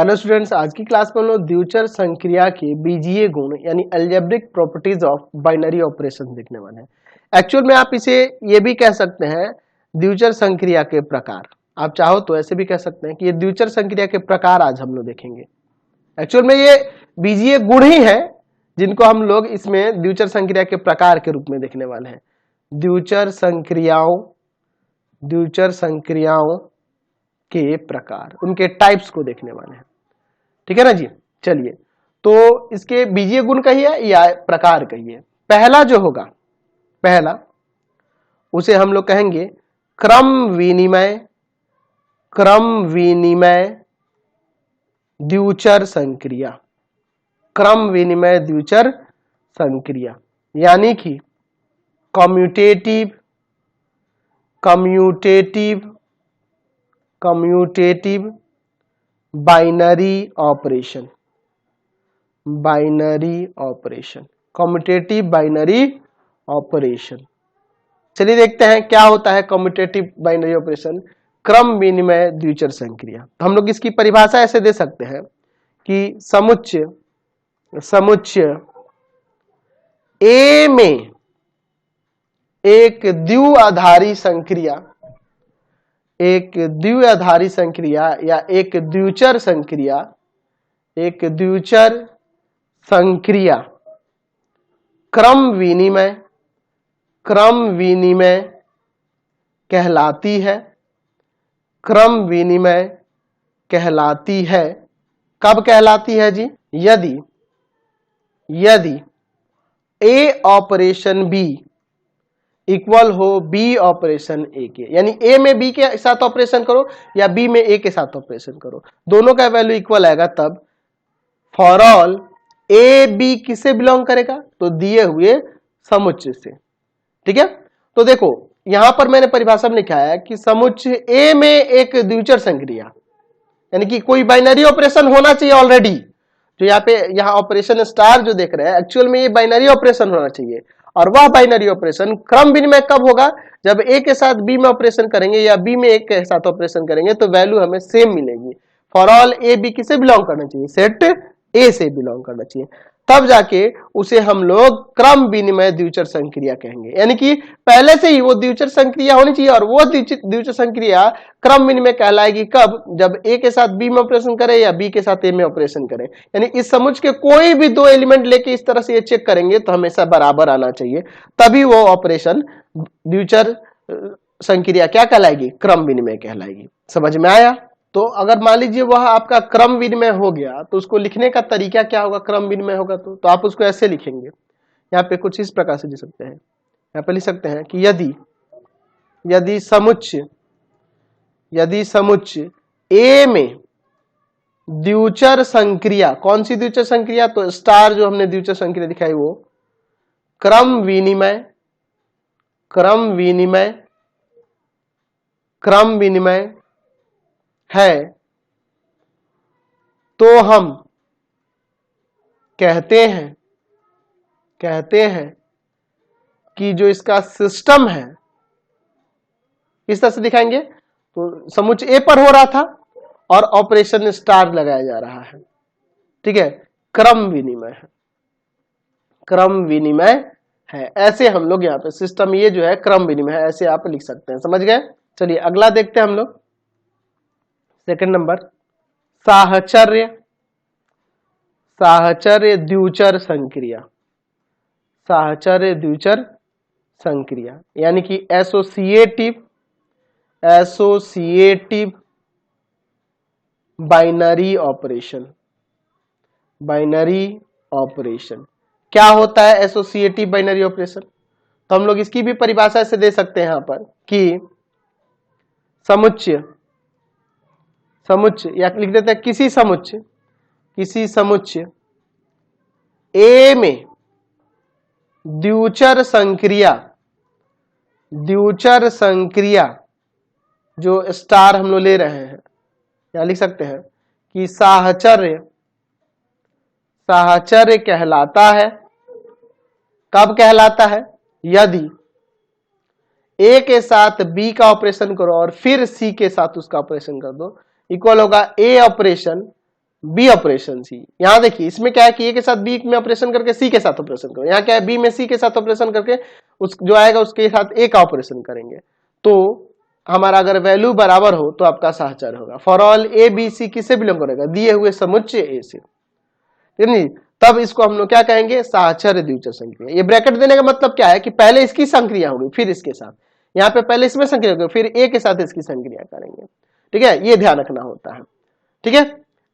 Hello students, आज की class में हम लोग द्विचर संक्रिया के बीजीय गुण यानी algebraic properties of binary operation देखने वाले हैं। एक्चुअल में आप इसे ये भी कह सकते हैं द्विचर संक्रिया के प्रकार। आप चाहो तो ऐसे भी कह सकते हैं कि ये द्विचर संक्रिया के प्रकार आज हम लोग देखेंगे। एक्चुअल में ये बीजीय गुण ही है जिनको हम लोग इसमें द्विचर संक्रिया के प्रकार के रूप में देखने वाले हैं। द्विचर संक्रियाओं के प्रकार, उनके टाइप्स को देखने वाले हैं। ठीक है ना जी। चलिए, तो इसके बीजीय गुण कहिए या प्रकार कहिए। पहला जो होगा, पहला उसे हम लोग कहेंगे क्रम विनिमय द्विचर संक्रिया। क्रम विनिमय द्विचर संक्रिया यानी कि commutative binary operation. Commutative binary operation. चलिए देखते हैं क्या होता है कम्यूटेटिव बाइनरी ऑपरेशन, क्रम विनिमय द्विचर संक्रिया। तो हम लोग इसकी परिभाषा ऐसे दे सकते हैं कि समुच्चय ए में एक द्विआधारी संक्रिया या एक द्विचर संक्रिया क्रम विनिमय कहलाती है। कब कहलाती है जी? यदि ए ऑपरेशन बी इक्वल हो बी ऑपरेशन ए के, यानी ए में बी के साथ ऑपरेशन करो या बी में ए के साथ ऑपरेशन करो, दोनों का वैल्यू इक्वल आएगा तब फॉर ऑल ए बी किससे बिलोंग करेगा? तो दिए हुए समुच्चय से। ठीक है, तो देखो यहां पर मैंने परिभाषा में लिखा है कि समुच्चय ए में एक द्विचर संक्रिया, यानी कि कोई बाइनरी ऑपरेशन होना चाहिए ऑलरेडी। तो यहाँ ऑपरेशन स्टार जो देख रहे हैं, एक्चुअल में ये बाइनरी ऑपरेशन होना चाहिए। और वह बाइनरी ऑपरेशन क्रम विनिमय कब होगा? जब ए के साथ बी में ऑपरेशन करेंगे या बी में ए के साथ ऑपरेशन करेंगे तो वैल्यू हमें सेम मिलेगी। फॉर ऑल ए बी किसे बिलोंग करना चाहिए? सेट ए से बिलोंग करना चाहिए, तब जाके उसे हम लोग क्रम विनिमय द्विचर संक्रिया कहेंगे। यानी कि पहले से ही वो द्विचर संक्रिया होनी चाहिए और वो द्विचर संक्रिया क्रम विनिमय कहलाएगी कब? जब ए के साथ बी में ऑपरेशन करे या बी के साथ ए में ऑपरेशन करे। यानी इस समुच्चय के कोई भी दो एलिमेंट लेके इस तरह से ये चेक करेंगे तो हमेशा बराबर आना चाहिए, तभी वो ऑपरेशन द्विचर संक्रिया क्या कहलाएगी? क्रम विनिमय कहलाएगी। समझ में आया? तो अगर मान लीजिए वह आपका क्रम विनिमय हो गया तो उसको लिखने का तरीका क्या होगा? क्रम विनिमय होगा तो आप उसको ऐसे लिखेंगे, यहाँ पे कुछ इस प्रकार से लिख सकते हैं। यहाँ पे लिख सकते हैं कि यदि समुच्चय ए में द्विचर संक्रिया, कौन सी द्विचर संक्रिया? तो स्टार जो हमने द्विचर संक्रिया दिखाई वो क्रम विनिमय है, तो हम कहते हैं कि जो इसका सिस्टम है, किस तरह से दिखाएंगे? तो समुच्चय ए पर हो रहा था और ऑपरेशन स्टार लगाया जा रहा है। ठीक है, क्रम विनिमय है। ऐसे हम लोग यहाँ पे सिस्टम ये जो है क्रम विनिमय है, ऐसे आप लिख सकते हैं। समझ गए? चलिए अगला देखते हैं हम लोग। सेकंड नंबर, साहचर्य द्विचर संक्रिया यानी कि एसोसिएटिव बाइनरी ऑपरेशन। क्या होता है एसोसिएटिव बाइनरी ऑपरेशन? तो हम लोग इसकी भी परिभाषा से दे सकते हैं यहाँ पर कि समुच्चय या लिख देते हैं किसी समुच्चय ए में द्विचर संक्रिया जो स्टार हम लोग ले रहे हैं, या लिख सकते हैं कि साहचर्य कहलाता है। कब कहलाता है? यदि ए के साथ बी का ऑपरेशन करो और फिर सी के साथ उसका ऑपरेशन कर दो, इक्वल होगा ए ऑपरेशन बी ऑपरेशन सी। यहां देखिए इसमें क्या है कि ए के साथ बी में ऑपरेशन करके सी के साथ ऑपरेशन करो, यहाँ क्या है बी में सी के साथ ऑपरेशन करके उस जो आएगा उसके साथ ए का ऑपरेशन करेंगे। तो हमारा अगर वैल्यू बराबर हो तो आपका सहचर होगा। For all A B C किससे बिलोंग करेगा, दिए हुए समुच्चय ए से, ठीक है। तब इसको हम लोग क्या कहेंगे, सहचर्य द्विचर संक्रिया। ये ब्रैकेट देने का मतलब क्या है कि पहले इसकी संक्रिया होगी फिर इसके साथ, यहाँ पे पहले इसमें संक्रिया होगी फिर ए के साथ इसकी संक्रिया करेंगे, ठीक है। ये ध्यान रखना होता है, ठीक है।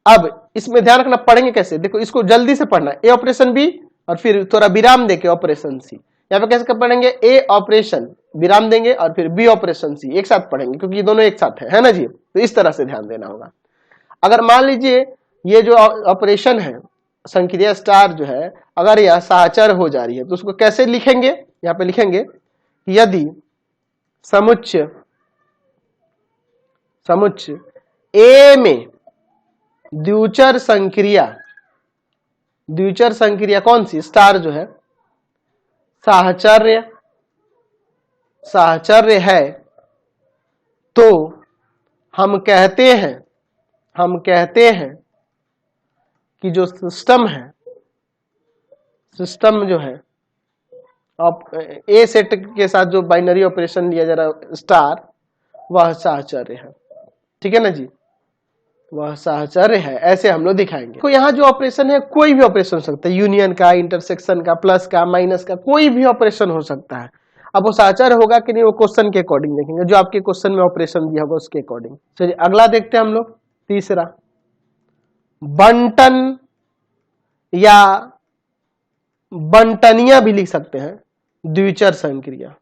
अब इसमें ध्यान रखना, पढ़ेंगे कैसे, देखो इसको जल्दी से पढ़ना, ए ऑपरेशन बी और फिर थोड़ा विराम देके ऑपरेशन सी। यहाँ पे कैसे पढ़ेंगे, ए ऑपरेशन विराम देंगे और फिर बी ऑपरेशन सी, एक साथ पढ़ेंगे क्योंकि ये दोनों एक साथ है ना जी। तो इस तरह से ध्यान देना होगा। अगर मान लीजिए ये जो ऑपरेशन है संक्रिया स्टार जो है, अगर यह सहचर हो जा रही है तो उसको कैसे लिखेंगे, यहाँ पे लिखेंगे यदि समुच्चय ए में द्विचर संक्रिया कौन सी, स्टार जो है साहचर्य है, तो हम कहते हैं कि जो सिस्टम जो है ए सेट के साथ जो बाइनरी ऑपरेशन लिया जा रहा स्टार, वह साहचर्य है, ठीक है ना जी, वह साहचर्य है, ऐसे हम लोग दिखाएंगे। तो यहाँ जो ऑपरेशन है कोई भी ऑपरेशन हो सकता है, यूनियन का, इंटरसेक्शन का, प्लस का, माइनस का, कोई भी ऑपरेशन हो सकता है। अब वो साहचर्य होगा कि नहीं वो क्वेश्चन के अकॉर्डिंग देखेंगे, जो आपके क्वेश्चन में ऑपरेशन दिया होगा उसके अकॉर्डिंग। चलिए अगला देखते हैं हम लोग, तीसरा बंटन या बंटनिया भी लिख सकते हैं, द्विचर संक्रिया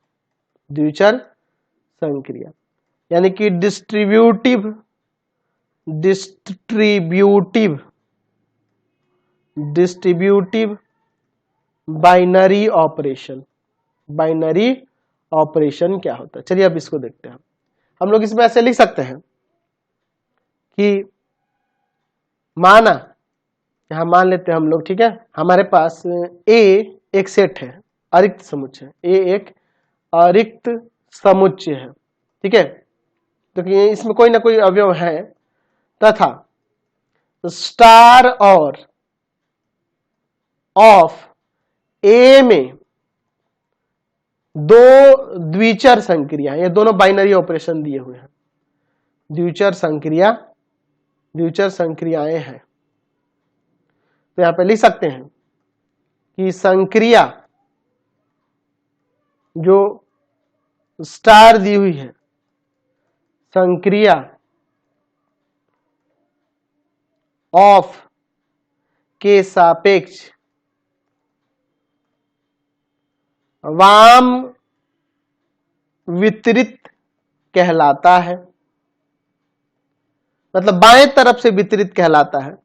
यानी कि डिस्ट्रीब्यूटिव बाइनरी ऑपरेशन क्या होता है। चलिए अब इसको देखते हैं। हम लोग इसमें ऐसे लिख सकते हैं कि माना, यहां मान लेते हैं हम लोग, ठीक है, हमारे पास ए एक सेट है, अरिक्त समुच्चय, ए एक अरिक्त समुच्चय है, ठीक है। तो इसमें कोई ना कोई अवयव है तथा स्टार और ऑफ ए में दो द्विचर संक्रिया, ये दोनों बाइनरी ऑपरेशन दिए हुए हैं, द्विचर संक्रियाएं हैं। तो यहां पे लिख सकते हैं कि संक्रिया जो स्टार दी हुई है, संक्रिया ऑफ के सापेक्ष वाम वितरित कहलाता है, मतलब बाएं तरफ से वितरित कहलाता है,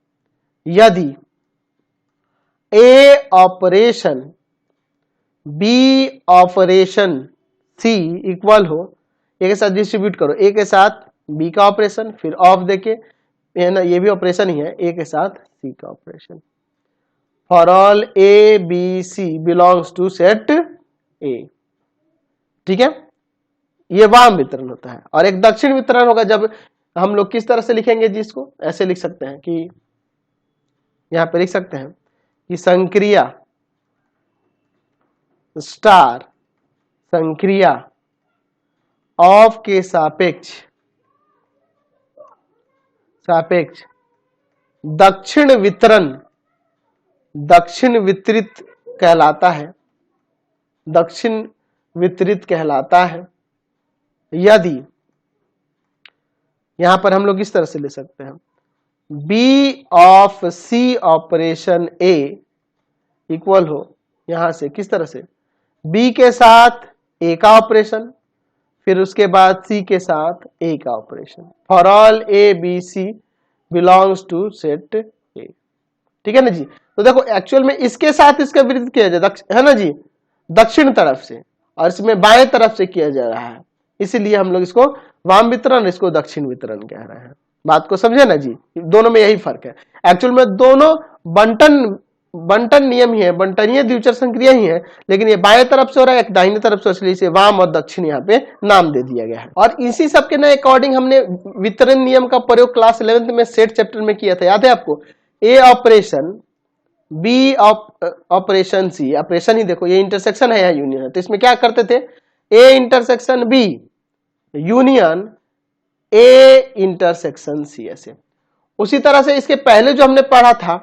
यदि ए operation B operation C equal हो, ए के साथ डिस्ट्रीब्यूट करो, ए के साथ बी का ऑपरेशन फिर ऑफ देके, है ना, ये भी ऑपरेशन ही है, ए के साथ सी का operation. For all A B C belongs to set A, ठीक है। ये वाम वितरण होता है। और एक दक्षिण वितरण होगा, जब हम लोग किस तरह से लिखेंगे जिसको, ऐसे लिख सकते हैं कि यहां पे लिख सकते हैं कि संक्रिया स्टार संक्रिया ऑफ के सापेक्ष दक्षिण वितरित कहलाता है, यदि यहां पर हम लोग इस तरह से ले सकते हैं, B of C operation A equal हो, यहां से किस तरह से, बी के साथ ए का ऑपरेशन फिर उसके बाद सी के साथ ए का operation. For all A B C belongs to set A, ठीक है ना जी। तो देखो एक्चुअल में इसके साथ इसका वितरित किया जाए, है ना जी, दक्षिण तरफ से, और इसमें बाएं तरफ से किया जा रहा है, इसीलिए हम लोग इसको वाम वितरण, इसको दक्षिण वितरण कह रहे हैं। बात को समझे ना जी, दोनों में यही फर्क है। एक्चुअल में दोनों बंटन बंटन नियम ही है, बंटनीय द्विचर संक्रिया ही है, लेकिन ये बाएं तरफ से हो रहा है, एक दाहिने तरफ से, इसलिए इसे वाम और दक्षिण यहाँ पे नाम दे दिया गया है। और इसी सब के ना अकॉर्डिंग हमने वितरण नियम का प्रयोग क्लास 11th में सेट चैप्टर में किया था, याद है आपको? ए operation B operation C, operation ही देखो, ये इंटरसेक्शन है, यहाँ यूनियन है, तो इसमें क्या करते थे? A intersection B union A intersection C, ऐसे। उसी तरह से इसके पहले जो हमने पढ़ा था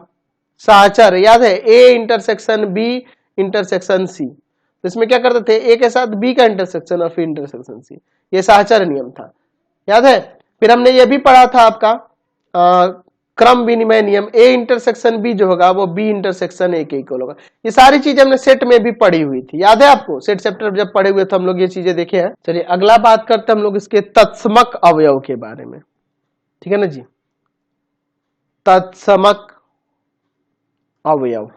साहचर, याद है? A intersection B intersection C, तो इसमें क्या करते थे? ए के साथ बी का इंटरसेक्शन और फिर इंटरसेक्शन सी, ये साहचर नियम था, याद है? फिर हमने ये भी पढ़ा था आपका क्रम विनिमय नियम, ए इंटरसेक्शन बी जो होगा वो बी इंटरसेक्शन ए के इक्वल होगा। ये सारी चीजें हमने सेट में भी पढ़ी हुई थी, याद है आपको? सेट चैप्टर जब पढ़े हुए थे हम लोग ये चीजें देखे हैं। चलिए अगला बात करते हैं हम लोग इसके तत्समक अवयव के बारे में, ठीक है ना जी? तत्समक अवयव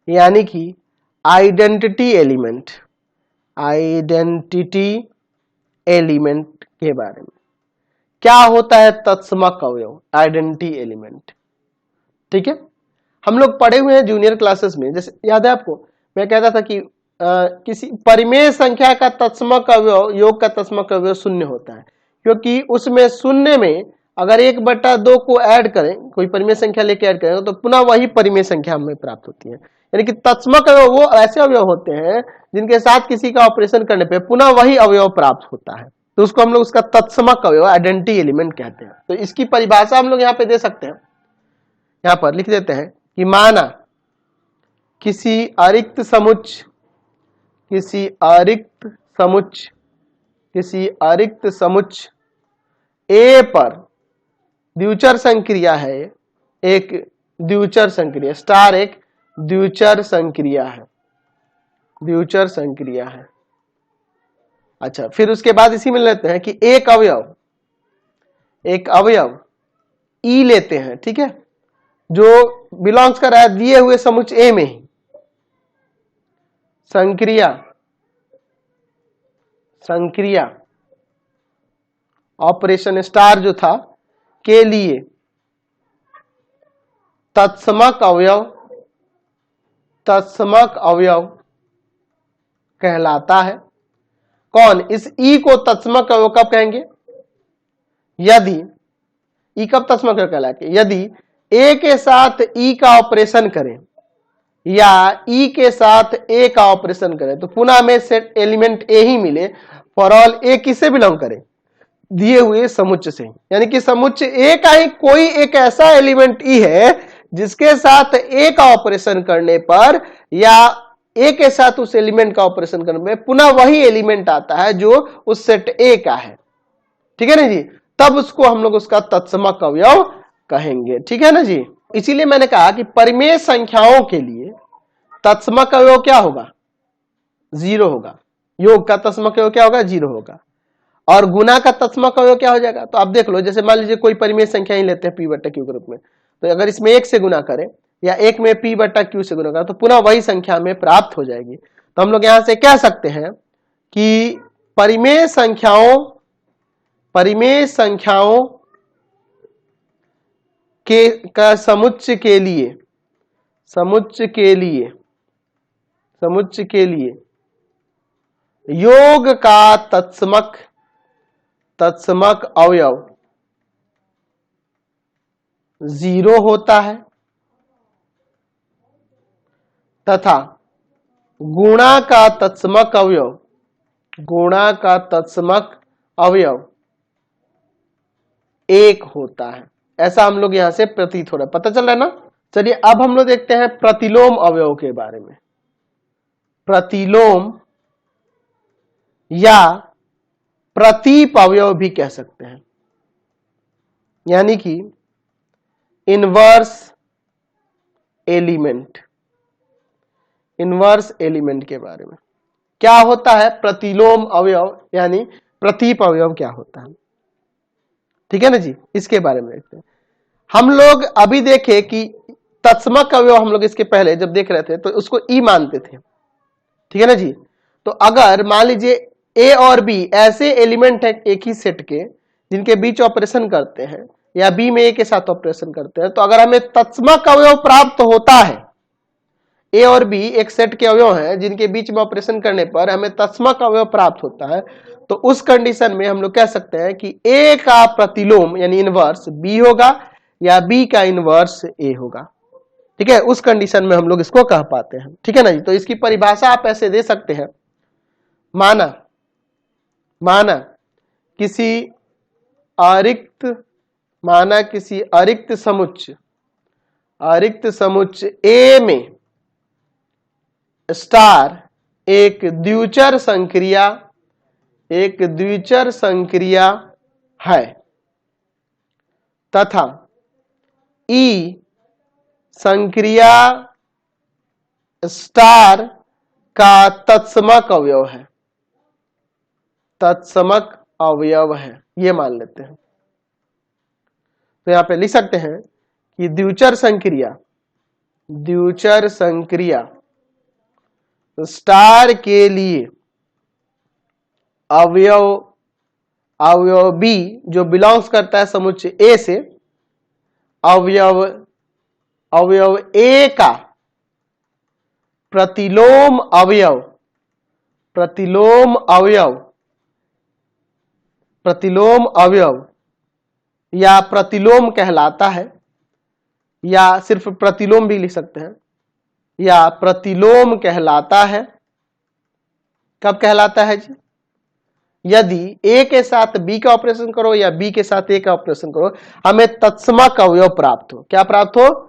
यानी कि आइडेंटिटी एलिमेंट, आइडेंटिटी एलिमेंट के बारे में। क्या होता है तत्समक अवयव, आइडेंटिटी एलिमेंट? ठीक है, हम लोग पढ़े हुए हैं जूनियर क्लासेस में, जैसे याद है आपको मैं कहता था कि किसी परिमेय संख्या का तत्समक अवयव, योग का तत्समक अवयव शून्य होता है, क्योंकि उसमें शून्य में अगर 1/2 को ऐड करें, कोई परिमेय संख्या लेके ऐड करें, तो पुनः वही परिमेय संख्या हमें प्राप्त होती है। यानी कि तत्समक अवयव वो ऐसे अवयव होते हैं जिनके साथ किसी का ऑपरेशन करने पे पुनः वही अवयव प्राप्त होता है, तो उसको हम लोग उसका तत्समक अवयव, आइडेंटिटी एलिमेंट कहते हैं। तो इसकी परिभाषा हम लोग यहाँ पे दे सकते हैं, यहाँ पर लिख देते हैं कि माना किसी अरिक्त समुच्चय, किसी अरिक्त समुच्चय, किसी अरिक्त समुच्चय ए पर द्विचर संक्रिया है, एक द्विचर संक्रिया, स्टार एक द्विचर संक्रिया है, द्विचर संक्रिया है। अच्छा, फिर उसके बाद इसी में लेते हैं कि एक अवयव, एक अवयव ई लेते हैं, ठीक है, जो बिलोंग्स कर रहा है दिए हुए समुच्चय ए में ही, संक्रिया, संक्रिया ऑपरेशन स्टार जो था के लिए तत्समक अवयव, तत्समक अवयव कहलाता है। कौन? इस ई को तत्समक अवयव कब कहेंगे? यदि ई कब तत्समक अवयव कहलाते? यदि ए के साथ ई का ऑपरेशन करें या ई के साथ ए का ऑपरेशन करें तो पुनः हमें सेट एलिमेंट ए ही मिले, फॉर ऑल ए किससे बिलोंग करे? दिए हुए समुच्चय से। यानी कि समुच्चय ए का ही कोई एक ऐसा एलिमेंट ई है जिसके साथ ए का ऑपरेशन करने पर या ए के साथ उस एलिमेंट का ऑपरेशन करने में पुनः वही एलिमेंट आता है जो उस सेट ए का है, ठीक है ना जी? तब उसको हम लोग उसका तत्समक अवयव कहेंगे, ठीक है ना जी? इसीलिए मैंने कहा कि परिमेय संख्याओं के लिए तत्समक अवयव क्या होगा? 0 होगा। योग का तत्समक अवयव क्या होगा? 0 होगा। और गुना का तत्समक अवयव क्या हो जाएगा? तो आप देख लो, जैसे मान लीजिए कोई परिमेय संख्या ही लेते हैं p/q के रूप में, तो अगर इसमें 1 से गुना करें या 1 में p/q से गुना करें तो पुनः वही संख्या हमें प्राप्त हो जाएगी। तो हम लोग यहां से कह सकते हैं कि परिमेय संख्याओं, परिमेय संख्याओं के का समुच्चय के लिए, समुच्चय के लिए, समुच्चय के लिए योग का तत्समक, तत्समक अवयव 0 होता है तथा गुणा का तत्समक अवयव, गुणा का तत्समक अवयव 1 होता है। ऐसा हम लोग यहां से प्रतीत हो रहा है, पता चल रहा है ना? चलिए अब हम लोग देखते हैं प्रतिलोम अवयव के बारे में। प्रतिलोम या प्रतीप अवयव भी कह सकते हैं, यानी कि इनवर्स एलिमेंट, इनवर्स एलिमेंट के बारे में। क्या होता है प्रतिलोम अवयव यानी प्रतीप अवयव क्या होता है, ठीक है ना जी? इसके बारे में देखते हैं। हम लोग अभी देखे कि तत्समक अवयव हम लोग इसके पहले जब देख रहे थे तो उसको ई मानते थे, ठीक है ना जी? तो अगर मान लीजिए ए और बी ऐसे एलिमेंट है एक ही सेट के जिनके बीच ऑपरेशन करते हैं, या बी में ए के साथ ऑपरेशन करते हैं, तो अगर हमें तत्समक अवयव प्राप्त होता है, ए और बी एक सेट के अवयव हैं जिनके बीच में ऑपरेशन करने पर हमें तत्समक अवयव प्राप्त होता है, तो उस कंडीशन में हम लोग कह सकते हैं कि ए का प्रतिलोम यानी इनवर्स बी होगा या बी का इनवर्स ए होगा। ठीक है, उस कंडीशन में हम लोग इसको कह पाते हैं। ठीक है ना जी। तो इसकी परिभाषा आप ऐसे दे सकते हैं, माना किसी अरिक्त समुच्चय ए में स्टार एक द्विचर संक्रिया है तथा ई संक्रिया स्टार का तत्समक अवयव है, ये मान लेते हैं। तो यहां पे लिख सकते हैं कि द्विचर संक्रिया स्टार के लिए अवयव बी जो बिलोंग्स करता है समुच्चय ए से, अवयव ए का प्रतिलोम अवयव या प्रतिलोम कहलाता है, या सिर्फ प्रतिलोम भी लिख सकते हैं, या प्रतिलोम कहलाता है। कब कहलाता है जी? यदि ए के साथ बी का ऑपरेशन करो या बी के साथ ए का ऑपरेशन करो, हमें तत्समक अवयव प्राप्त हो। क्या प्राप्त हो?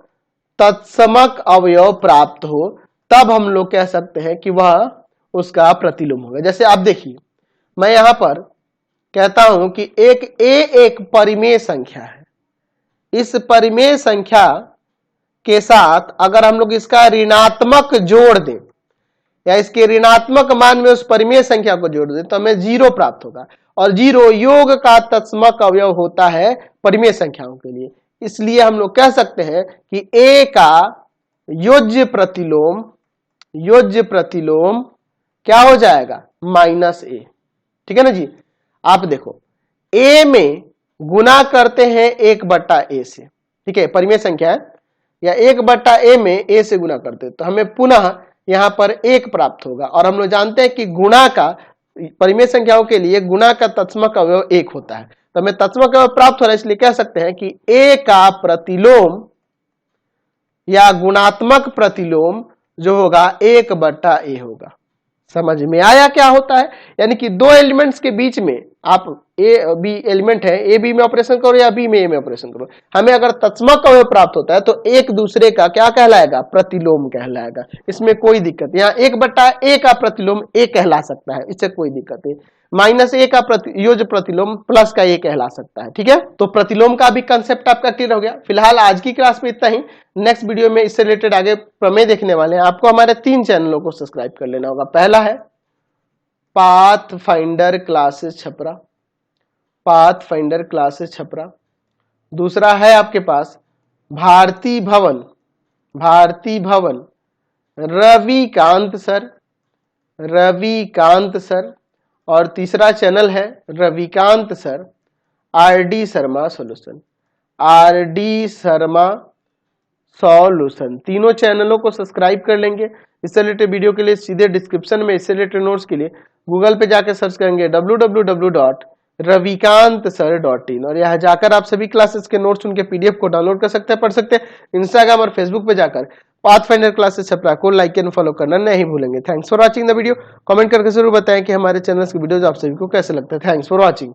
तत्समक अवयव प्राप्त हो, तब हम लोग कह सकते हैं कि वह उसका प्रतिलोम होगा। जैसे आप देखिए, मैं यहां पर कहता हूं कि एक परिमेय संख्या है। इस परिमेय संख्या के साथ अगर हम लोग इसका ऋणात्मक जोड़ दें या इसके ऋणात्मक मान में उस परिमेय संख्या को जोड़ दें तो हमें 0 प्राप्त होगा, और 0 योग का तत्समक अवयव होता है परिमेय संख्याओं के लिए। इसलिए हम लोग कह सकते हैं कि ए का योज्य प्रतिलोम क्या हो जाएगा? -a। ठीक है ना जी। आप देखो, a में गुना करते हैं 1/a से, ठीक है, परिमेय संख्या है, या 1/a में a से गुना करते हैं तो हमें पुनः यहां पर 1 प्राप्त होगा। और हम लोग जानते हैं कि गुणा का, परिमेय संख्याओं के लिए गुणा का तत्समक अवयव 1 होता है, तो हमें तत्समक अवयव प्राप्त हो रहा है। इसलिए कह सकते हैं कि a का प्रतिलोम या गुणात्मक प्रतिलोम जो होगा 1/a होगा। समझ में आया क्या होता है? यानी कि दो एलिमेंट्स के बीच में आप ए बी एलिमेंट है, ए बी में ऑपरेशन करो या बी में ए में ऑपरेशन करो, हमें अगर तत्समक अवयव प्राप्त होता है तो एक दूसरे का क्या कहलाएगा? प्रतिलोम कहलाएगा। इसमें कोई दिक्कत, यहाँ 1/a का प्रतिलोम ए कहला सकता है, इससे कोई दिक्कत नहीं। -a का योज्य प्रतिलोम प्लस का ए कहला सकता है। ठीक है, तो प्रतिलोम का भी कंसेप्ट आपका क्लियर हो गया। फिलहाल आज की क्लास में इतना ही। नेक्स्ट वीडियो में इससे रिलेटेड आगे प्रमेय देखने वाले हैं। आपको हमारे 3 चैनलों को सब्सक्राइब कर लेना होगा। पहला है पाथफाइंडर क्लासेस छपरा, दूसरा है आपके पास भारती भवन रविकांत सर, और तीसरा चैनल है Ravikant sir RD Sharma solution. तीनों चैनलों को सब्सक्राइब कर लेंगे। इससे रिलेटेड वीडियो के लिए सीधे डिस्क्रिप्शन में इससे रिलेटेड नोट्स के लिए गूगल पे जाकर सर्च करेंगे www.ravikantsir.in, और यहाँ जाकर आप सभी क्लासेस के नोट्स, उनके PDF को डाउनलोड कर सकते हैं, पढ़ सकते हैं। इंस्टाग्राम और फेसबुक पे जाकर पाथफाइंडर क्लासेस छपरा को लाइक एंड फॉलो करना नहीं भूलेंगे। Thanks for watching the video. Comment करके जरूर बताएं कि हमारे चैनल की वीडियोज आप सभी को कैसे लगता है। Thanks for watching.